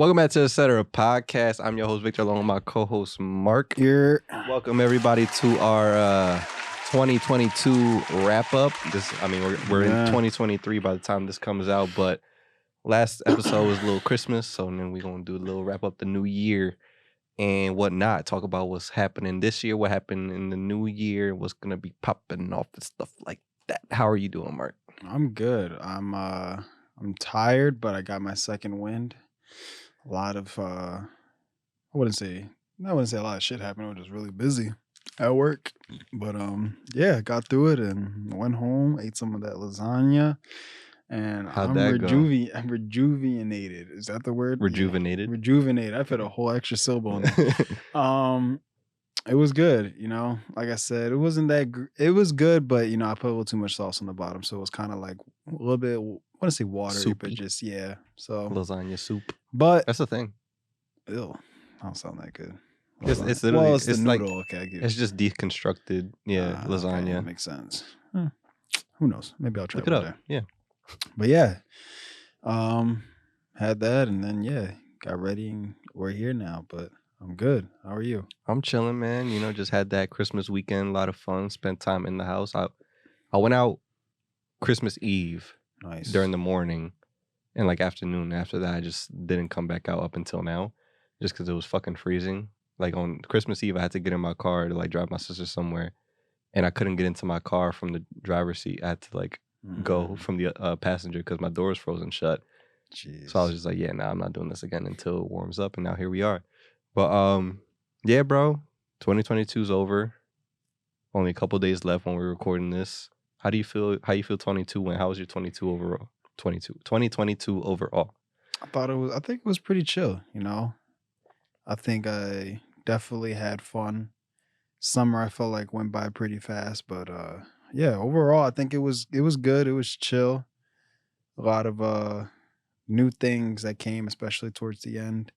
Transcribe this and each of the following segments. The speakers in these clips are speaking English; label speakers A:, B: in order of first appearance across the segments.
A: Welcome back to Etc. Podcast. I'm your host, Victor, along with my co-host, Mark.
B: Here.
A: Welcome, everybody, to our 2022 wrap-up. We're in 2023 by the time this comes out, but last episode was a little Christmas, so then we're going to do a little wrap-up the new year and whatnot. Talk about what's happening this year, what happened in the new year, what's going to be popping off and stuff like that. How are you doing, Mark?
B: I'm good. I'm tired, but I got my second wind. A lot of I wouldn't say a lot of shit happened. I was just really busy at work. But got through it and went home, ate some of that lasagna, and
A: How'd that go?
B: I'm rejuvenated. Is that the word?
A: Rejuvenated?
B: Yeah. Rejuvenated. I put a whole extra syllable in there. It was good, like I said, it wasn't that it was good, but I put a little too much sauce on the bottom, so it was kind of like a little bit, I want to say watery,
A: Soupy.
B: but just so
A: Lasagna soup.
B: but
A: That's the thing.
B: ew, I don't sound that good.
A: It's literally
B: it's the
A: it's like
B: noodle. Okay, I get
A: it's just deconstructed. Yeah, lasagna.
B: Okay, that makes sense. Who knows? Maybe I'll try
A: Look it
B: one
A: up.
B: day.
A: Yeah.
B: But had that, and then got ready, and we're here now. But I'm good. How are you?
A: I'm chilling, man. Just had that Christmas weekend, a lot of fun, spent time in the house. I went out Christmas Eve
B: Nice.
A: during the morning and like afternoon. After that, I just didn't come back out up until now just because it was fucking freezing. Like on Christmas Eve, I had to get in my car to like drive my sister somewhere, and I couldn't get into my car from the driver's seat. I had to like go from the passenger because my door was frozen shut.
B: Jeez.
A: So I was just like, yeah, I'm not doing this again until it warms up, and now here we are. But yeah, bro, 2022 is over. Only a couple days left when we're recording this. How do you feel? How you feel 22 went? How was your 2022 overall?
B: I think it was pretty chill, I think I definitely had fun. Summer I felt like went by pretty fast, but overall I think it was good. It was chill. A lot of new things that came, especially towards the end.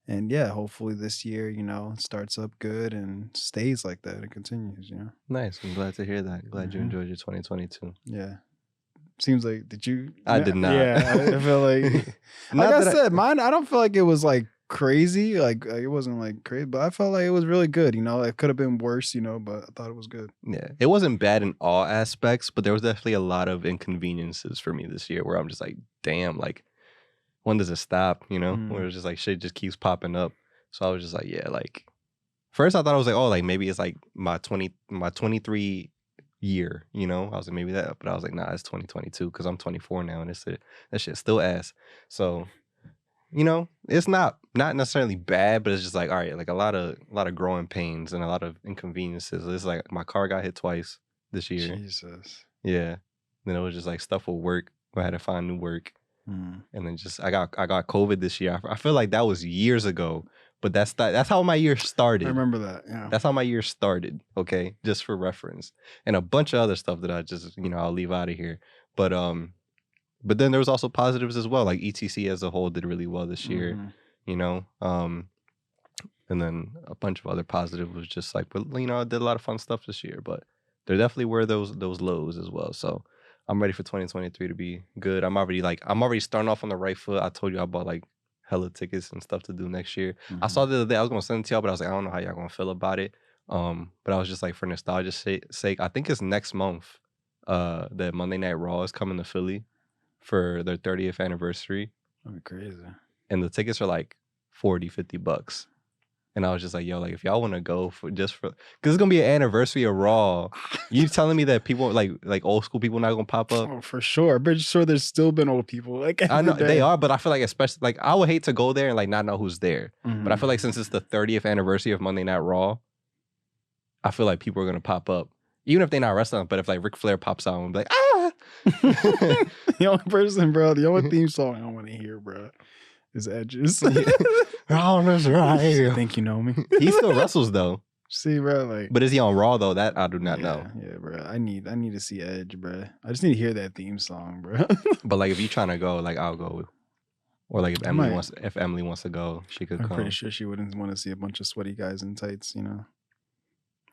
B: And hopefully this year, starts up good and stays like that and continues,
A: Nice. I'm glad to hear that. Glad you enjoyed your 2022.
B: Yeah. Seems like, did you?
A: I did not.
B: Yeah, I feel like, mine, I don't feel like it was like crazy. Like it wasn't like crazy, but I felt like it was really good. It could have been worse, but I thought it was good.
A: Yeah. It wasn't bad in all aspects, but there was definitely a lot of inconveniences for me this year where I'm just like, damn, like, when does it stop? Where it's just like shit just keeps popping up. So I was just like, yeah, like first I thought I was like, oh, like maybe it's like my 23 year, I was like maybe that, but I was like, nah, it's 2022 because I'm 24 now and that shit's still ass. So, it's not necessarily bad, but it's just like, all right, like a lot of growing pains and a lot of inconveniences. It's like my car got hit twice this year.
B: Jesus.
A: Yeah. Then it was just like stuff with work. I had to find new work. And then just I got COVID this year. I feel like that was years ago, but that's how my year started.
B: I remember that. Yeah,
A: that's how my year started. Okay, just for reference, and a bunch of other stuff that I just I'll leave out of here. But then there was also positives as well. Like ETC as a whole did really well this year. And then a bunch of other positives was just like, I did a lot of fun stuff this year. But there definitely were those lows as well. So I'm ready for 2023 to be good. I'm already starting off on the right foot. I told you I bought like hella tickets and stuff to do next year. I saw the other day, I was gonna send it to y'all, but I was like, I don't know how y'all gonna feel about it. But I was just like, for nostalgia's sake, I think it's next month. That Monday Night Raw is coming to Philly for their 30th anniversary.
B: That'd be crazy.
A: And the tickets are like $40-$50. And I was just like, yo, like if y'all want to go because it's gonna be an anniversary of Raw. You telling me that people like old school people not gonna pop up?
B: Oh, for sure. I'm pretty sure there's still been old people. Like
A: I know they are, but I feel like especially like I would hate to go there and like not know who's there. But I feel like since it's the 30th anniversary of Monday Night Raw, I feel like people are gonna pop up, even if they're not wrestling. But if like Ric Flair pops out and be like, ah,
B: the only theme song I don't want to hear, bro, is Edge's.
A: Ron is right.
B: I think you know me.
A: He still wrestles though.
B: See, bro, like.
A: But is he on Raw though? That I do not know.
B: Yeah, bro. I need to see Edge, bro. I just need to hear that theme song, bro.
A: But like, if you trying to go, like I'll go. Or like if Emily wants to go, she could come.
B: I'm pretty sure she wouldn't want to see a bunch of sweaty guys in tights,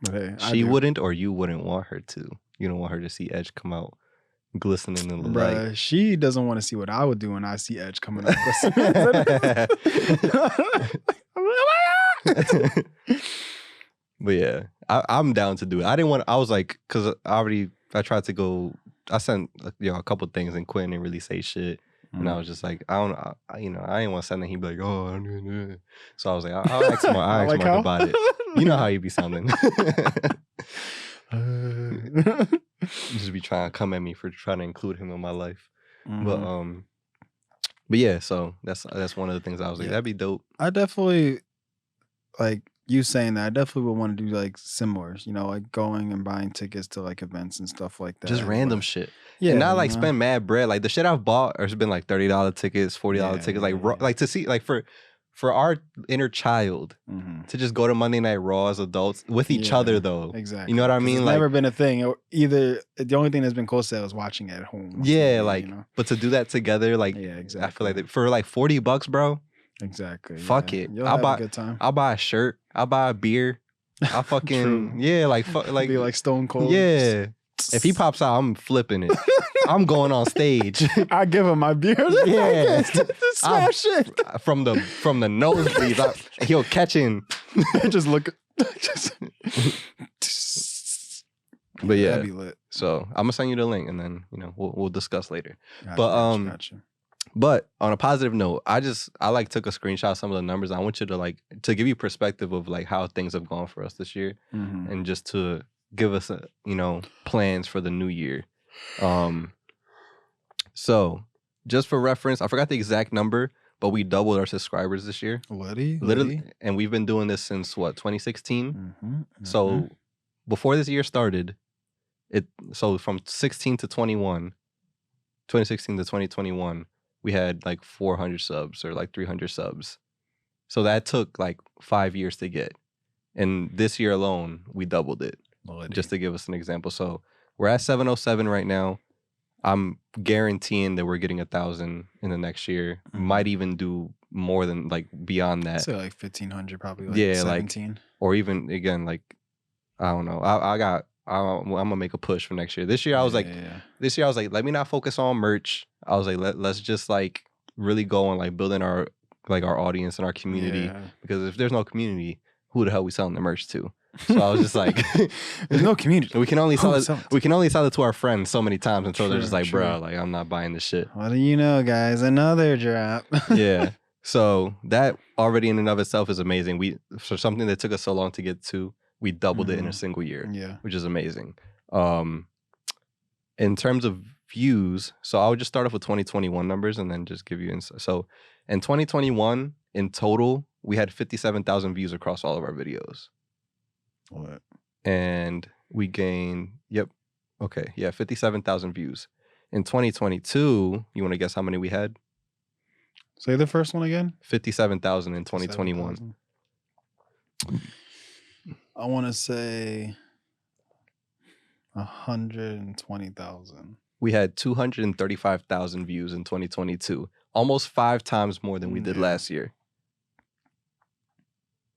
B: But hey,
A: she wouldn't, or you wouldn't want her to. You don't want her to see Edge come out glistening in the light.
B: Bruh, she doesn't want to see what I would do when I see Edge coming up.
A: But yeah, I'm down to do it. I didn't want. I was like, because I tried to go. I sent a couple things and Quinn didn't really say shit, and I was just like, I don't, I didn't want to send it. He'd be like, oh, so I was like, I'll ask Mark. I'll ask Mark about it. You know how he be sounding. Just be trying to come at me for trying to include him in my life. But yeah, so that's one of the things I was like, that'd be dope.
B: I definitely, like you saying that, I definitely would want to do like similars, you know, like going and buying tickets to like events and stuff like that.
A: Just random shit.
B: Yeah.
A: And not like spend mad bread. Like the shit I've bought has been like $30 tickets, $40 tickets, like to see, like for our inner child to just go to Monday Night Raw as adults with each other though.
B: Exactly.
A: You know what I mean?
B: It's
A: like,
B: never been a thing. Either the only thing that's been close to that was watching it at home.
A: Yeah,
B: TV,
A: like,
B: you know?
A: but to do that together, like,
B: yeah, exactly.
A: I feel like for like $40, bro.
B: Exactly.
A: Fuck it.
B: You'll have a good time.
A: I'll buy a shirt. I'll buy a beer. I'll fucking like
B: be like Stone Cold.
A: Yeah. If he pops out, I'm flipping it. I'm going on stage.
B: I give him my beer.
A: Yeah.
B: Smash it.
A: From the nosebleeds. He'll catch in.
B: Just look.
A: But yeah.
B: That'd be lit.
A: So I'm gonna send you the link and then, we'll discuss later.
B: Gotcha.
A: But on a positive note, I like took a screenshot of some of the numbers. I want you to give you perspective of like how things have gone for us this year, and just to give us plans for the new year. So just for reference, I forgot the exact number, but we doubled our subscribers this year. Literally, and we've been doing this since 2016. So before this year started, from 16 to 21, 2016 to 2021. We had like 400 subs or like 300 subs. So that took like 5 years to get. And this year alone, we doubled it. Just to give us an example. So we're at 707 right now. I'm guaranteeing that we're getting 1,000 in the next year. Might even do more than like beyond that.
B: So like 1,500 probably. Like 17.
A: Like, or even again, like, I don't know. I'm gonna make a push for next year. This year I was like, let me not focus on merch. I was like, let's just like really go on like building our audience and our community. Yeah. Because if there's no community, who the hell we selling the merch to? So I was just like,
B: there's no community.
A: We can only sell it. We can only sell it to our friends so many times until they're just like, bro, like I'm not buying this shit.
B: What do you know, guys? Another drop.
A: Yeah. So that already in and of itself is amazing. For something that took us so long to get to, we doubled it in a single year.
B: Yeah.
A: Which is amazing. In terms of views, so I would just start off with 2021 numbers and then just give you insight. So in 2021, in total, we had 57,000 views across all of our videos.
B: What?
A: And we gained, 57,000 views. In 2022, you want to guess how many we had?
B: Say the first one again.
A: 57,000 in 2021.
B: I want to say 120,000.
A: We had 235,000 views in 2022. Almost 5 times more than we did last year.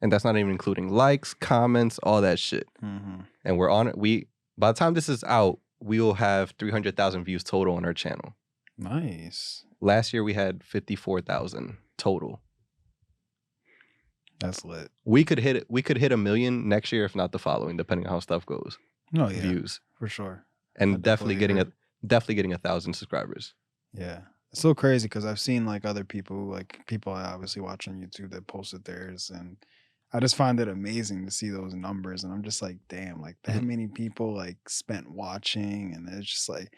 A: And that's not even including likes, comments, all that shit. And we're on it. By the time this is out, we will have 300,000 views total on our channel.
B: Nice.
A: Last year we had 54,000 total.
B: That's lit.
A: We could hit 1 million next year, if not the following, depending on how stuff goes.
B: Oh yeah,
A: views
B: for sure.
A: And definitely getting 1,000 subscribers.
B: Yeah, it's so crazy because I've seen like other people, I obviously watch on YouTube that posted theirs, and I just find it amazing to see those numbers, and I'm just like, damn, like that many people like spent watching, and it's just like,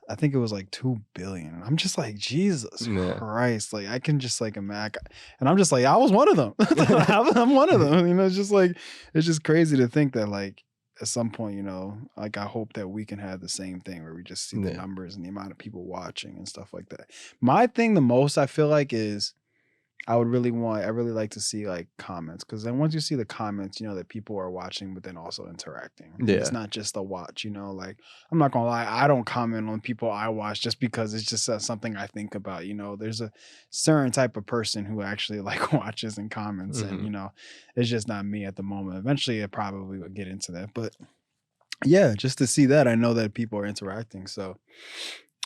B: I think it was like 2 billion. And I'm just like, Jesus Christ. Like, I can just like imagine. And I'm just like, I was one of them. I'm one of them. You know, it's just like, it's just crazy to think that like at some point, like I hope that we can have the same thing where we just see the numbers and the amount of people watching and stuff like that. My thing the most I feel like is I really like to see like comments, because then once you see the comments, that people are watching, but then also interacting. Yeah. It's not just a watch, like I'm not gonna lie, I don't comment on people I watch just because it's just something I think about. There's a certain type of person who actually like watches and comments, and it's just not me at the moment. Eventually I probably will get into that, but yeah, just to see that, I know that people are interacting. So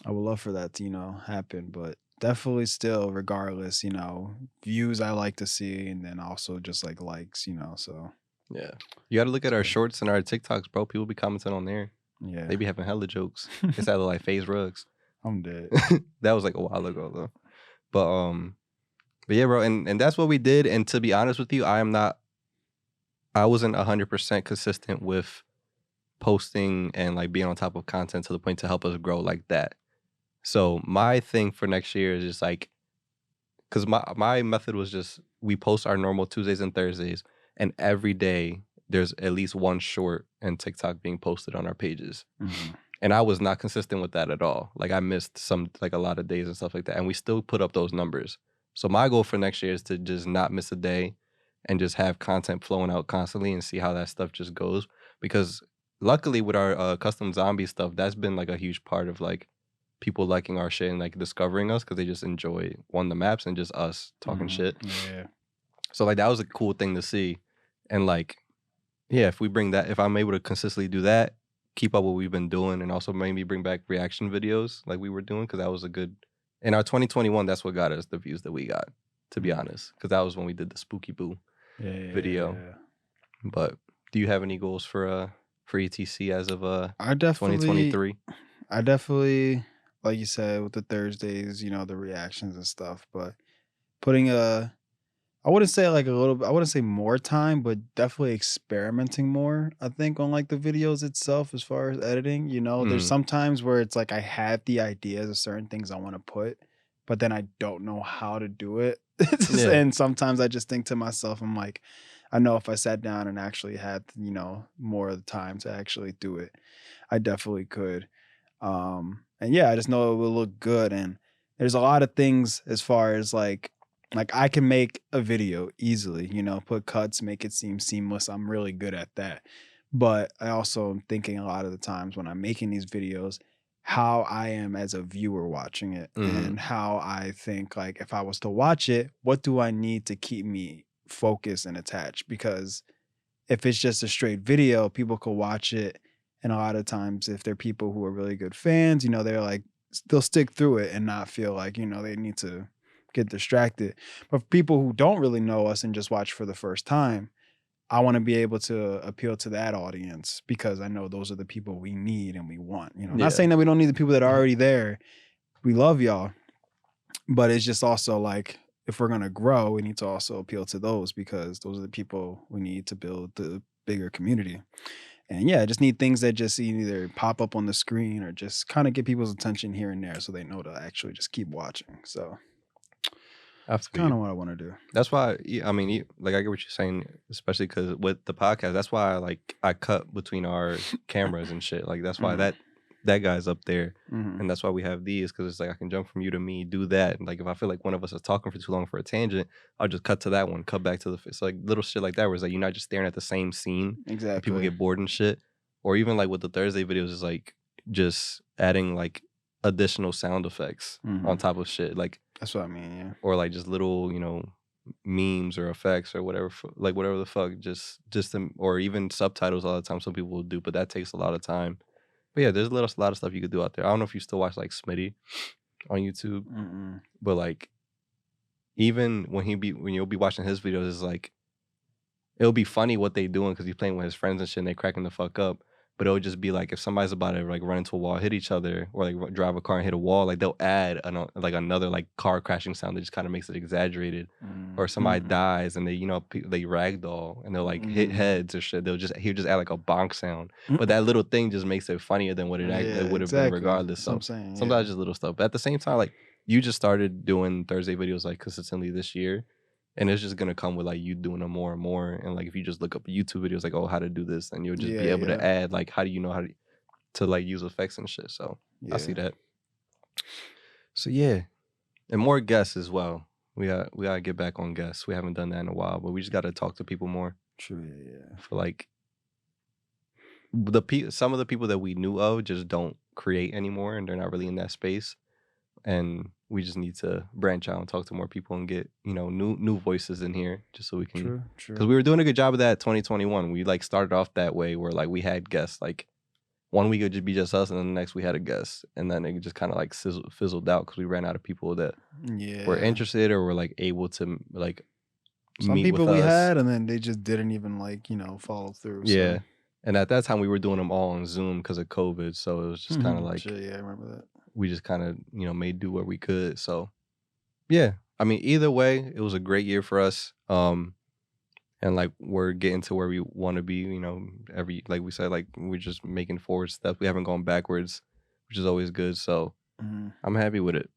B: I would love for that to, happen. But definitely still, regardless, views I like to see, and then also just like likes, so
A: Yeah. You got to look at
B: it's
A: our
B: good.
A: shorts and our TikToks, bro. People be commenting on there.
B: Yeah.
A: They be having hella jokes. It's either like FaZe Rugs.
B: I'm dead.
A: That was like a while ago though. But yeah, bro, and that's what we did. And to be honest with you, I wasn't 100% consistent with posting and like being on top of content to the point to help us grow like that. So my thing for next year is just like, because my method was just we post our normal Tuesdays and Thursdays, and every day there's at least one short and TikTok being posted on our pages.
B: Mhm.
A: And I was not consistent with that at all. Like I missed like a lot of days and stuff like that. And we still put up those numbers. So my goal for next year is to just not miss a day and just have content flowing out constantly and see how that stuff just goes. Because luckily with our custom zombie stuff, that's been like a huge part of like people liking our shit and like discovering us because they just enjoy the maps and just us talking shit.
B: Yeah.
A: So like that was a cool thing to see. And like, yeah, if I'm able to consistently do that, keep up what we've been doing, and also maybe bring back reaction videos like we were doing, because that was a good. In our 2021, that's what got us the views that we got, to be honest, because that was when we did the Spooky Boo video.
B: Yeah.
A: But do you have any goals for ETC as of
B: I definitely
A: 2023?
B: I definitely, like you said, with the Thursdays, the reactions and stuff, but putting I wouldn't say like I wouldn't say more time, but definitely experimenting more, I think, on like the videos itself as far as editing. There's
A: Mm,
B: some times where it's like I have the ideas of certain things I want to put, but then I don't know how to do it.
A: yeah.
B: And sometimes I just think to myself, I'm like, I know if I sat down and actually had, more of the time to actually do it, I definitely could. And yeah, I just know it will look good. And there's a lot of things as far as like I can make a video easily, put cuts, make it seem seamless. I'm really good at that. But I also am thinking a lot of the times when I'm making these videos, how I am as a viewer watching it
A: Mm,
B: and how I think like if I was to watch it, what do I need to keep me focused and attached? Because if it's just a straight video, people could watch it. And a lot of times, if they're people who are really good fans, they're like, they'll stick through it and not feel like, they need to get distracted. But for people who don't really know us and just watch for the first time, I want to be able to appeal to that audience because I know those are the people we need and we want.
A: yeah.
B: Not saying that we don't need the people that are already there. We love y'all. But it's just also like, if we're going to grow, we need to also appeal to those because those are the people we need to build the bigger community. And yeah, I just need things that just either pop up on the screen or just kind of get people's attention here and there so they know to actually just keep watching. So that's kind of what I want to do.
A: That's why, I mean, like I get what you're saying, especially because with the podcast, that's why I cut between our cameras and shit. Like that's why that guy's up there, and that's why we have these, because it's like I can jump from you to me, do that, and like if I feel like one of us is talking for too long for a tangent, I'll just cut to that one, cut back to the. It's like little shit like that, where it's like you're not just staring at the same scene.
B: Exactly.
A: People get bored and shit, or even like with the Thursday videos, is like just adding like additional sound effects on top of shit, like.
B: That's what I mean, yeah.
A: Or like just little, memes or effects or whatever, like whatever the fuck, just or even subtitles. A lot of times, some people will do, but that takes a lot of time. But yeah, there's a lot of stuff you could do out there. I don't know if you still watch like Smitty on YouTube, but like even when you'll be watching his videos, it's like it'll be funny what they doing because he's playing with his friends and shit, and they cracking the fuck up. But it'll just be like if somebody's about to like run into a wall, hit each other, or like drive a car and hit a wall, like they'll add like another like car crashing sound that just kind of makes it exaggerated. Or somebody dies and they they ragdoll and they'll like hit heads or shit. He'll just add like a bonk sound, but that little thing just makes it funnier than what it would have been regardless. So sometimes just little stuff. But at the same time, like you just started doing Thursday videos like consistently this year. And it's just gonna come with like you doing them more and more. And like if you just look up YouTube videos like, oh, how to do this, and you'll just be able to add like how do you know how to like use effects and shit. So I see that. So yeah. And more guests as well. We gotta get back on guests. We haven't done that in a while, but we just gotta talk to people more.
B: True, yeah.
A: For like some of the people that we knew of just don't create anymore and they're not really in that space. And we just need to branch out and talk to more people and get new voices in here just so we can.
B: True.
A: Because we were doing a good job of that 2021. We like started off that way where like we had guests like 1 week it would just be just us, and then the next we had a guest, and then it just kind of like fizzled out because we ran out of people that were
B: Yeah.
A: interested or were like able to like
B: Some
A: meet with
B: people we
A: us.
B: had, and then they just didn't even like, follow through.
A: Yeah.
B: So.
A: And at that time we were doing them all on Zoom because of COVID. So it was just kind of like,
B: Shit, yeah, I remember that.
A: we just kind of, made do what we could. So yeah, I mean, either way, it was a great year for us. And like we're getting to where we want to be, like we said, like we're just making forward steps. We haven't gone backwards, which is always good. So I'm happy with it.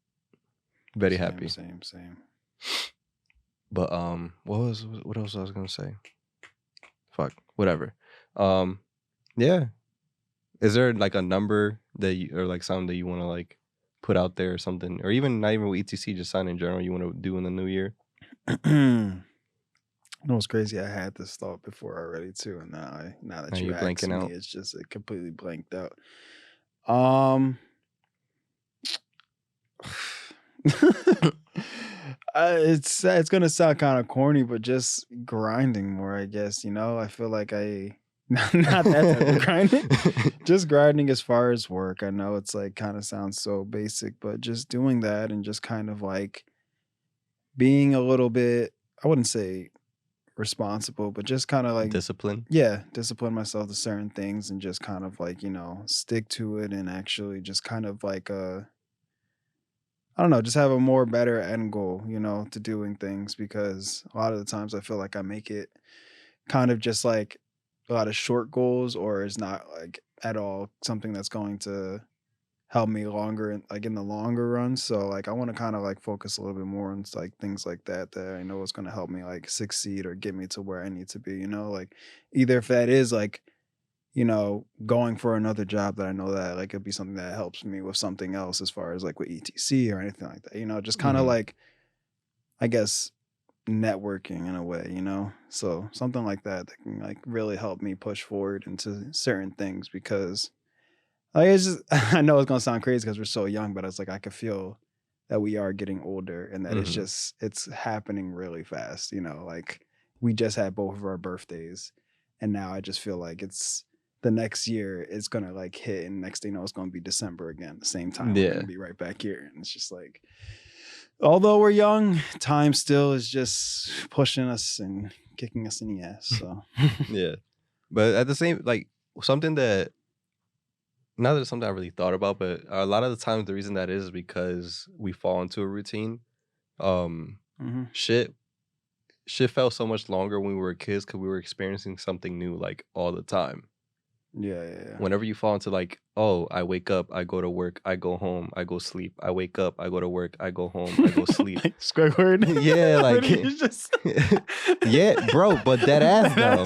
A: Very happy.
B: Same.
A: But what else was I gonna say? Fuck, whatever. Yeah. Is there like a number that you, or like something that you want to like put out there or something, or even not even with ETC, just something in general you want to do in the new year?
B: You know what's crazy? I had this thought before already too, and now that you asked me, it's just completely blanked out. It's gonna sound kind of corny, but just grinding more, I guess. I feel like not that type of grinding, just grinding as far as work. I know it's like kind of sounds so basic, but just doing that and just kind of like being a little bit, I wouldn't say responsible, but just kind of like
A: discipline.
B: Yeah, discipline myself to certain things and just kind of like, stick to it and actually just kind of like I don't know, just have a more better end goal, to doing things, because a lot of the times I feel like I make it kind of just like a lot of short goals, or is not like at all something that's going to help me longer, like in the longer run. So like I want to kind of like focus a little bit more on like things like that I know is going to help me like succeed or get me to where I need to be, like either if that is like, going for another job that I know that like it'd be something that helps me with something else as far as like with ETC or anything like that, just kind of like, I guess, networking in a way, so something like that can like really help me push forward into certain things, because like it's just I know it's gonna sound crazy because we're so young, but it's like I could feel that we are getting older and that it's happening really fast, like we just had both of our birthdays, and now I just feel like it's the next year it's gonna like hit, and next thing you know it's gonna be December again, the same time we're gonna be right back here, and it's just like, although we're young, time still is just pushing us and kicking us in the ass. So
A: yeah, but at the same, like something that, not that it's something I really thought about, but a lot of the times the reason that is because we fall into a routine. Shit felt so much longer when we were kids because we were experiencing something new like all the time.
B: Yeah.
A: Whenever you fall into like, oh, I wake up, I go to work, I go home, I go sleep. I wake up, I go to work, I go home, I go sleep.
B: Like Squidward.
A: Yeah, like
B: just...
A: yeah, bro. But that ass though.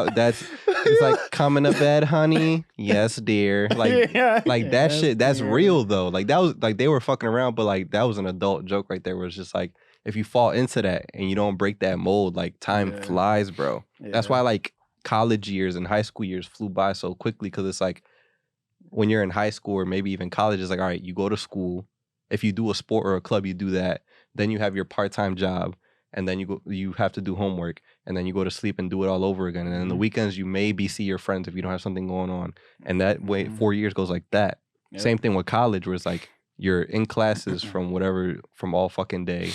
A: That's it's like coming to bed, honey. Yes, dear. Like that shit. That's real though. Like that was like they were fucking around, but like that was an adult joke right there. Where it's just like if you fall into that and you don't break that mold, like time flies, bro. Yeah. That's why like college years and high school years flew by so quickly, because it's like when you're in high school or maybe even college, it's like, all right, you go to school. If you do a sport or a club, you do that. Then you have your part-time job, and then you have to do homework, and then you go to sleep and do it all over again. And then the weekends you maybe see your friends if you don't have something going on. And that way 4 years goes like that. Yep. Same thing with college, where it's like you're in classes from all fucking day.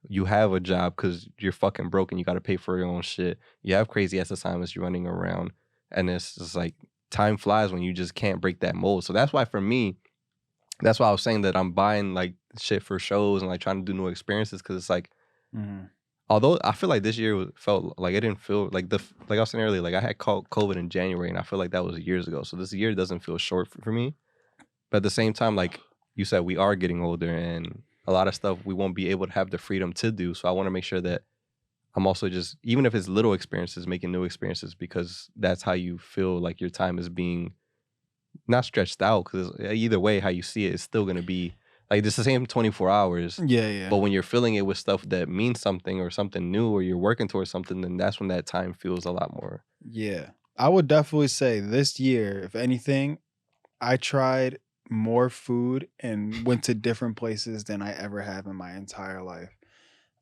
A: You have a job because you're fucking broke and you got to pay for your own shit. You have crazy ass assignments you're running around. And it's just like time flies when you just can't break that mold. So that's why for me, that's why I was saying that I'm buying like shit for shows and like trying to do new experiences, because it's like, although I feel like this year felt like it didn't feel like like I was saying earlier, like I had COVID in January and I feel like that was years ago. So this year doesn't feel short for me. But at the same time, like you said, we are getting older and a lot of stuff we won't be able to have the freedom to do. So I want to make sure that I'm also just, even if it's little experiences, making new experiences, because that's how you feel like your time is being not stretched out, because either way, how you see it is still going to be like it's the same 24 hours.
B: Yeah.
A: But when you're filling it with stuff that means something or something new, or you're working towards something, then that's when that time feels a lot more.
B: Yeah. I would definitely say this year, if anything, I tried more food and went to different places than I ever have in my entire life.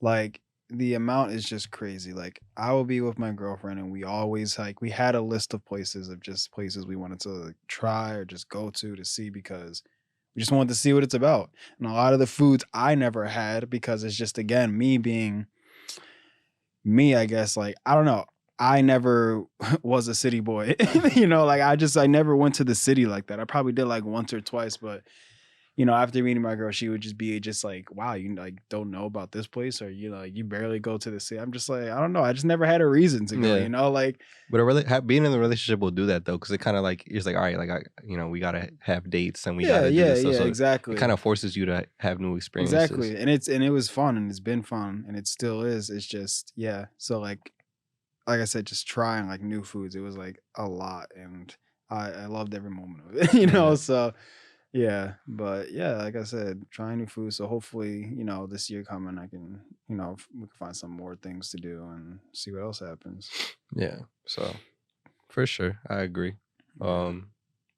B: Like the amount is just crazy. Like I will be with my girlfriend and we always like we had a list of places of just places we wanted to like, try or just go to see because we just wanted to see what it's about. And a lot of the foods I never had because it's just again me being me, I guess, like I don't know. I never was a city boy. Like I never went to the city like that. I probably did like once or twice, but after meeting my girl, she would just be just like, "Wow, you like don't know about this place, or like you barely go to the city." I'm just like, I don't know. I just never had a reason to go.
A: Yeah.
B: Like.
A: But being in the relationship will do that though, because it kind of like it's like, all right, like we gotta have dates and we gotta do this stuff. So
B: Exactly.
A: it kind of forces you to have new experiences.
B: Exactly, and it was fun, and it's been fun, and it still is. It's just So like I said, just trying like new foods. It was like a lot, and I loved every moment of it.
A: Yeah.
B: So. Yeah, but yeah, like I said, trying new food. So hopefully, this year coming, I can, we can find some more things to do and see what else happens.
A: Yeah. So for sure, I agree.
B: Yeah.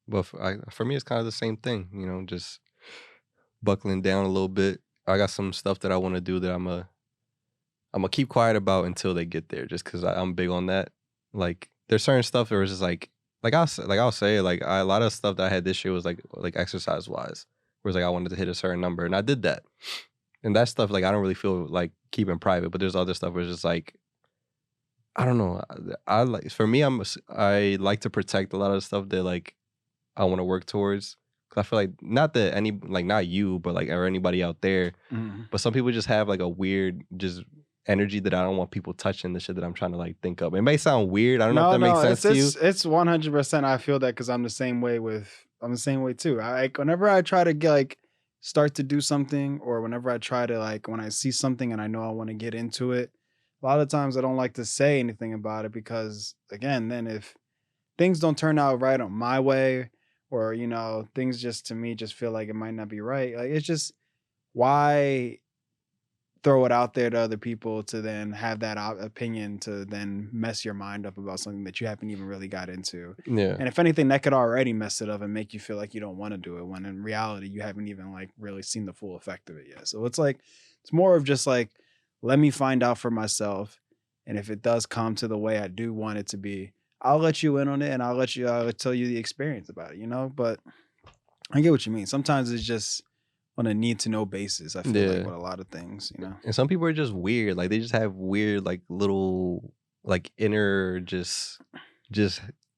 A: But for me, it's kind of the same thing. Just buckling down a little bit. I got some stuff that I want to do that I'm gonna keep quiet about until they get there, just because I'm big on that. Like, there's certain stuff where it's just like I'll say a lot of stuff that I had this year was like exercise wise, where it's like I wanted to hit a certain number, and I did that. And that stuff like I don't really feel like keeping private, but there's other stuff where it's just like I don't know. I like for me, I like to protect a lot of the stuff that like I want to work towards. Cause I feel like not that not you, but like or anybody out there, but some people just have like a weird just energy that I don't want people touching the shit that I'm trying to like think of. It may sound weird. I don't know if that makes sense to you.
B: It's 100%. I feel that because I'm the same way I'm the same way too. Whenever I try to get like start to do something, or whenever I try to like when I see something and I know I want to get into it, a lot of times I don't like to say anything about it because again, then if things don't turn out right on my way, or things just to me just feel like it might not be right. Like it's just why throw it out there to other people to then have that opinion to then mess your mind up about something that you haven't even really got into.
A: Yeah.
B: And if anything, that could already mess it up and make you feel like you don't want to do it when in reality you haven't even like really seen the full effect of it yet. So it's like it's more of just like let me find out for myself, and if it does come to the way I do want it to be, I'll let you in on it and I'll tell you the experience about it, but I get what you mean. Sometimes it's just on a need to know basis. I feel like with a lot of things,
A: And some people are just weird. Like they just have weird, like little, like inner, just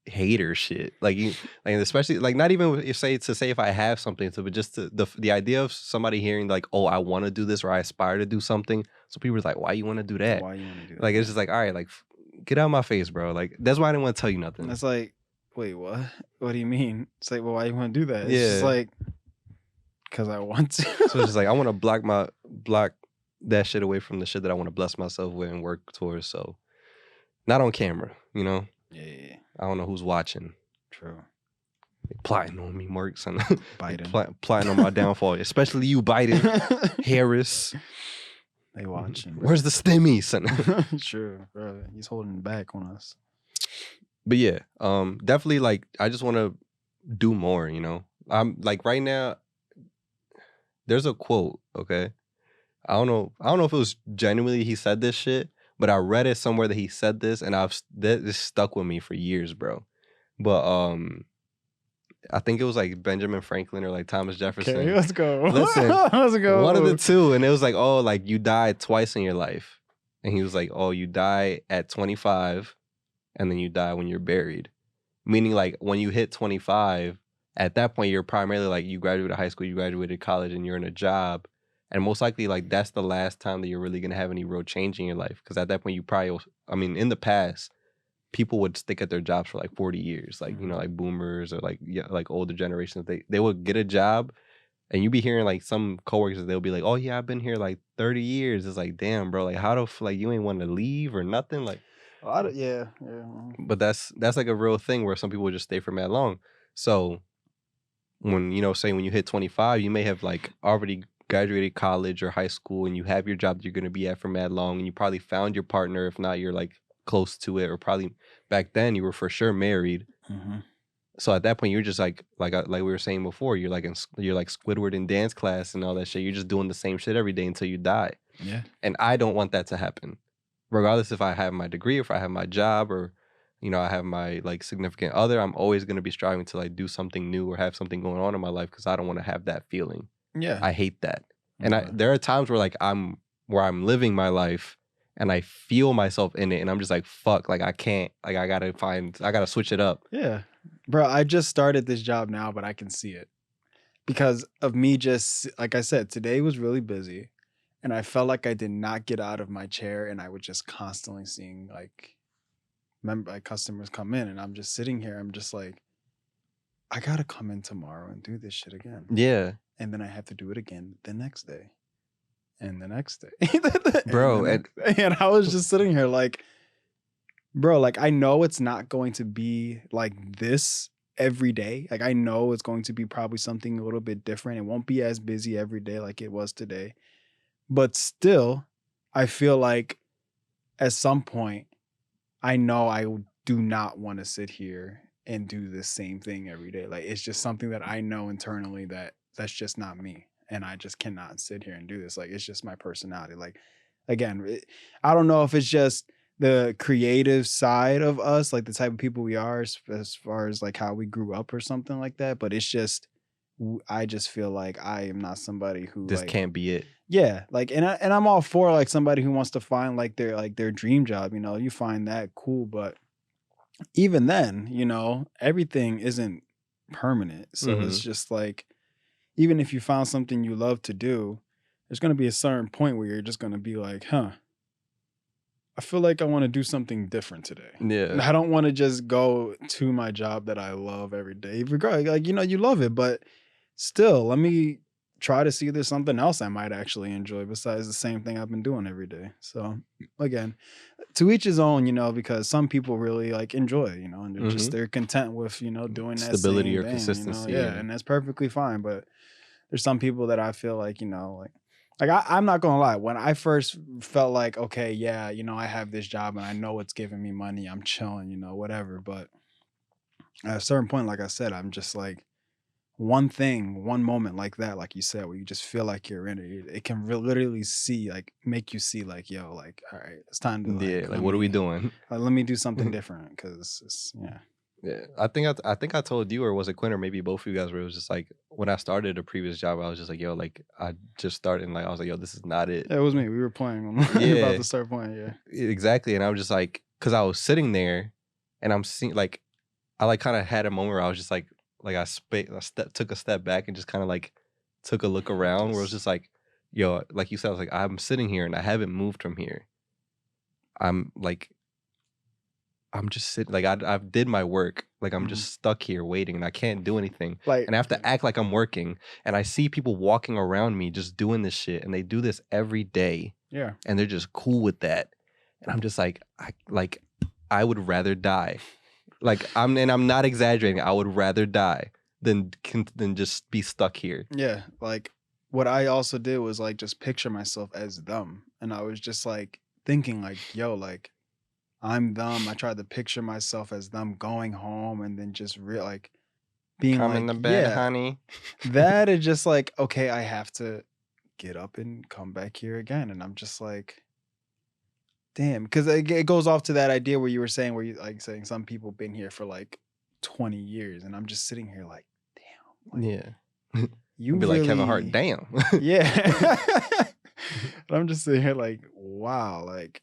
A: hater shit. Like especially like not even if if I have something to, but just the idea of somebody hearing like, oh, I want to do this or I aspire to do something. So people are like, why you want to do that?
B: Why you want to do that?
A: Like it's just like, all right, like get out of my face, bro. Like that's why I didn't want to tell you nothing.
B: That's like, wait, what? What do you mean? It's like, well, why you want to do that? It's just like, because I want to.
A: So it's just like I want to block that shit away from the shit that I want to bless myself with and work towards. So not on camera,
B: Yeah.
A: I don't know who's watching.
B: True.
A: They plotting on me, Marks, and
B: Biden.
A: plotting on my downfall, especially you, Biden, Harris.
B: They watching. Bro.
A: Where's the stimmy, son?
B: Sure, bro. He's holding back on us.
A: But yeah, definitely. Like I just want to do more. I'm like right now. There's a quote, okay? I don't know if it was genuinely he said this shit, but I read it somewhere that he said this, and this stuck with me for years, bro. But I think it was like Benjamin Franklin or like Thomas Jefferson.
B: Okay, let's go.
A: Listen,
B: let's go.
A: One of the two, and it was like, oh, like you died twice in your life, and he was like, oh, you die at 25, and then you die when you're buried, meaning like when you hit 25. At that point, you're primarily like you graduated high school, you graduated college, and you're in a job. And most likely, like that's the last time that you're really going to have any real change in your life. Because at that point, you probably, in the past, people would stick at their jobs for like 40 years. Like, like boomers or like older generations. They would get a job and you be hearing like some coworkers, they'll be like, oh yeah, I've been here like 30 years. It's like, damn, bro, like how you ain't want to leave or nothing? Like,
B: yeah.
A: But that's like a real thing where some people would just stay for mad long. So when, say when you hit 25, you may have like already graduated college or high school and you have your job that you're going to be at for mad long, and you probably found your partner. If not, you're like close to it, or probably back then you were for sure married. So at that point, you're just like we were saying before, you're like Squidward in dance class and all that shit. You're just doing the same shit every day until you die.
B: Yeah.
A: And I don't want that to happen. Regardless if I have my degree, if I have my job, or I have my like significant other, I'm always going to be striving to like do something new or have something going on in my life because I don't want to have that feeling.
B: Yeah.
A: I hate that. And
B: Okay.
A: there are times where like I'm living my life and I feel myself in it and I'm just like, fuck, like I can't, like I gotta switch it up.
B: Yeah. Bro, I just started this job now, but I can see it. Because of me just, like I said, today was really busy. And I felt like I did not get out of my chair, and I was just constantly seeing like customers come in, and I'm just sitting here. I'm just like, I gotta come in tomorrow and do this shit again.
A: Yeah.
B: And then I have to do it again the next day. And the next day.
A: Bro,
B: and I was just sitting here like, bro, like I know it's not going to be like this every day. Like I know it's going to be probably something a little bit different. It won't be as busy every day like it was today. But still, I feel like at some point, I know I do not want to sit here and do the same thing every day. Like it's just something that I know internally that that's just not me. And I just cannot sit here and do this. Like it's just my personality. Like again, I don't know if it's just the creative side of us, like the type of people we are as far as like how we grew up or something like that. But it's just, I just feel like I am not somebody who
A: this
B: like,
A: can't be it.
B: Yeah, like and I'm all for like somebody who wants to find like their dream job, you know, you find that cool, but even then, you know, everything isn't permanent. So it's just like even if you found something you love to do, there's going to be a certain point where you're just going to be like, "Huh, I feel like I want to do something different today."
A: Yeah.
B: I don't want to just go to my job that I love every day. Regardless, like you know, you love it, but still, let me try to see if there's something else I might actually enjoy besides the same thing I've been doing every day. So again, to each his own, you know, because some people really like enjoy, you know, and they're content with, you know, doing that
A: stability
B: same
A: or
B: thing,
A: consistency.
B: you know? Yeah, and that's perfectly fine. But there's some people that I feel like, you know, like I'm not gonna lie. When I first felt like, okay, yeah, you know, I have this job and I know it's giving me money, I'm chilling, you know, whatever. But at a certain point, like I said, I'm just like, one thing, one moment like that, like you said, where you just feel like you're in it, it can literally make you see, like, yo, like, all right, it's time to
A: Yeah, like what are we doing?
B: Let me do something different, because it's
A: Yeah, I think I told you, or was it Quinn, or maybe both of you guys, where it was just like when I started a previous job, I was just like, yo, like I just started, and like I was like, yo, this is not it.
B: Yeah, it was me. We were playing.
A: Yeah,
B: about to start playing. Yeah,
A: exactly. And I was just like, because I was sitting there, and I'm seeing like, I like kind of had a moment where I was just like I took a step back and just kind of like took a look around, where it was just like, yo, like you said, I was like, I'm sitting here and I haven't moved from here. I'm just sitting, like I've did my work, like I'm just stuck here waiting and I can't do anything.
B: like,
A: And I have to act like I'm working. And I see people walking around me just doing this shit, and they do this every day.
B: yeah,
A: And they're just cool with that. And I'm just like, I would rather die. Like I'm not exaggerating. I would rather die than just be stuck here.
B: yeah. Like what I also did was like just picture myself as them, and I was just like thinking like, yo, like I'm them. I tried to picture myself as them going home, and then just like being
A: Come
B: like,
A: in the bed,
B: yeah,
A: honey.
B: that is just like, okay, I have to get up and come back here again, and I'm just like, damn, because it goes off to that idea where you were saying, where you like saying some people been here for like 20 years, and I'm just sitting here like, damn, like,
A: yeah,
B: you
A: be
B: really,
A: like Kevin Hart, damn.
B: yeah. But I'm just sitting here like, wow, like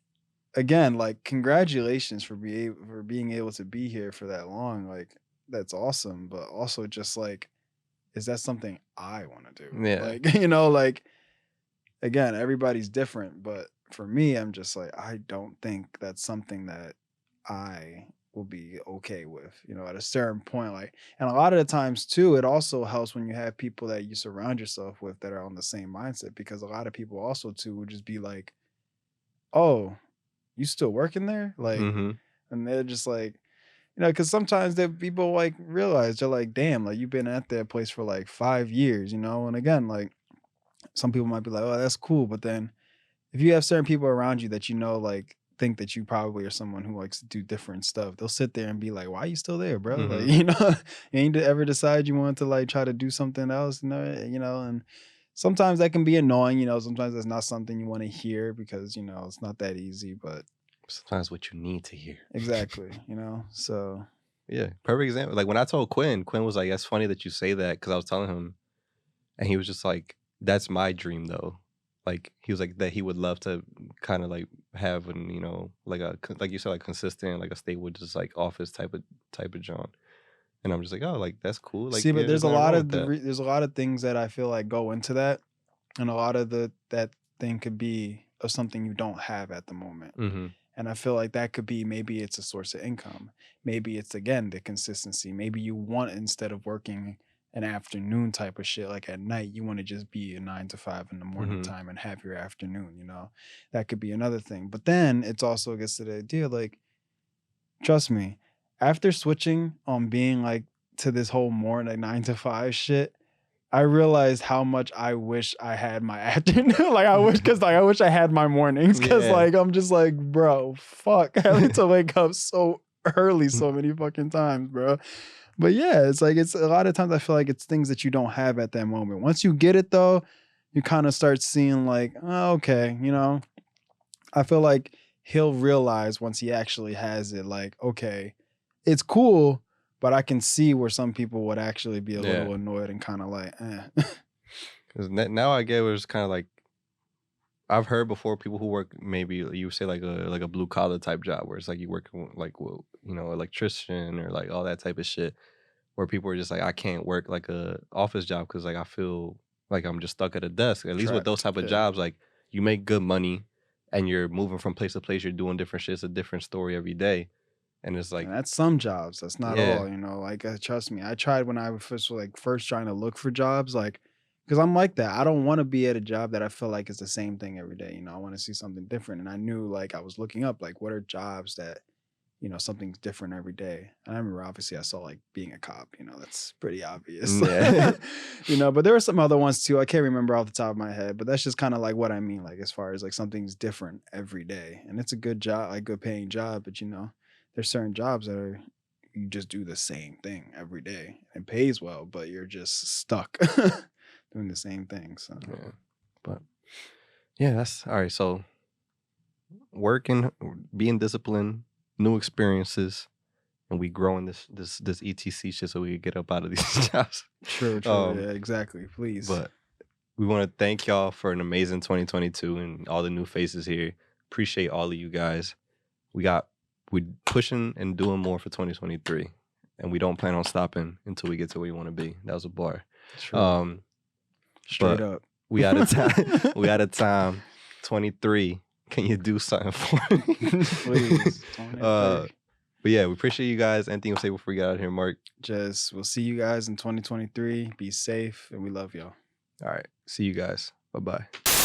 B: again, like congratulations for being able to be here for that long, like that's awesome, but also just like, is that something I want to do?
A: Yeah.
B: Like, you know, like again, everybody's different, but for me, I'm just like, I don't think that's something that I will be okay with, you know, at a certain point. Like, and a lot of the times too, it also helps when you have people that you surround yourself with that are on the same mindset, because a lot of people also too would just be like, oh, you still working there? Like, and they're just like, you know, because sometimes that people like realize, they're like, damn, like you've been at that place for like 5 years, you know? And again, like some people might be like, oh, that's cool. But then if you have certain people around you that, you know, like think that you probably are someone who likes to do different stuff, they'll sit there and be like, why are you still there, bro? Like, you know, you ain't ever decide you want to like try to do something else, you know, and sometimes that can be annoying, sometimes that's not something you want to hear because, it's not that easy, but
A: sometimes what you need to hear.
B: exactly, so.
A: Yeah, perfect example. Like when I told Quinn was like, "That's funny that you say that," because I was telling him, and he was just like, "That's my dream, though." Like he was like that he would love to kind of like have an like like you said, like consistent, like a stable, just like office type of job. And I'm just like, oh, like that's cool. Like
B: See, but
A: there's
B: there's a
A: nothing
B: lot
A: wrong
B: of
A: with that.
B: there's a lot of things that I feel like go into that, and a lot of that thing could be of something you don't have at the moment.
A: Mm-hmm.
B: And I feel like that could be, maybe it's a source of income. Maybe it's, again, the consistency. Maybe you want, instead of working an afternoon type of shit, like at night, you want to just be a 9 to 5 in the morning
A: Mm-hmm.
B: time and have your afternoon, That could be another thing. But then it's also gets to the idea, like, trust me, after switching on being like to this whole morning, like 9 to 5 shit, I realized how much I wish I had my afternoon. Like I wish I had my mornings. Cause
A: Yeah.
B: like I'm just like, bro, fuck. Having to wake up so early so many fucking times, bro. But yeah, it's like, it's a lot of times I feel like it's things that you don't have at that moment. Once you get it though, you kind of start seeing like, oh, okay, I feel like he'll realize once he actually has it, like, okay, it's cool, but I can see where some people would actually be a
A: Yeah.
B: little annoyed and kind of like, eh.
A: Because now I get where it's kind of like I've heard before people who work maybe you say like a blue collar type job where it's like you work like with electrician or like all that type of shit where people are just like I can't work like a office job because like I feel like I'm just stuck at a desk. At least with those
B: Trapped.
A: type of
B: Yeah.
A: jobs, like you make good money and you're moving from place to place. You're doing different shit. It's a different story every day, and it's like
B: And that's some jobs. That's not
A: yeah.
B: all, like, trust me. I tried when I was first trying to look for jobs, like, because I'm like that. I don't want to be at a job that I feel like is the same thing every day. I want to see something different. And I knew, like, I was looking up, like, what are jobs that, something's different every day. And I remember, obviously, I saw like being a cop. That's pretty obvious.
A: Yeah.
B: But there were some other ones too. I can't remember off the top of my head, but that's just kind of like what I mean, like as far as like something's different every day, and it's a good job, like good paying job. But there's certain jobs that are you just do the same thing every day and it pays well, but you're just stuck doing the same thing. So
A: Yeah. But yeah, that's all right. So working, being disciplined, new experiences, and we growing this ETC shit so we can get up out of these jobs.
B: True. Yeah, exactly. Please.
A: But we want to thank y'all for an amazing 2022 and all the new faces here. Appreciate all of you guys. We're pushing and doing more for 2023, and we don't plan on stopping until we get to where we want to be. That was a bar.
B: True. Straight up.
A: We out of time. We out of time. 23. Can you do something for me?
B: Please.
A: But yeah, we appreciate you guys. Anything you'll say before we get out of here, Mark?
B: We'll see you guys in 2023. Be safe, and we love y'all.
A: All right. See you guys. Bye-bye.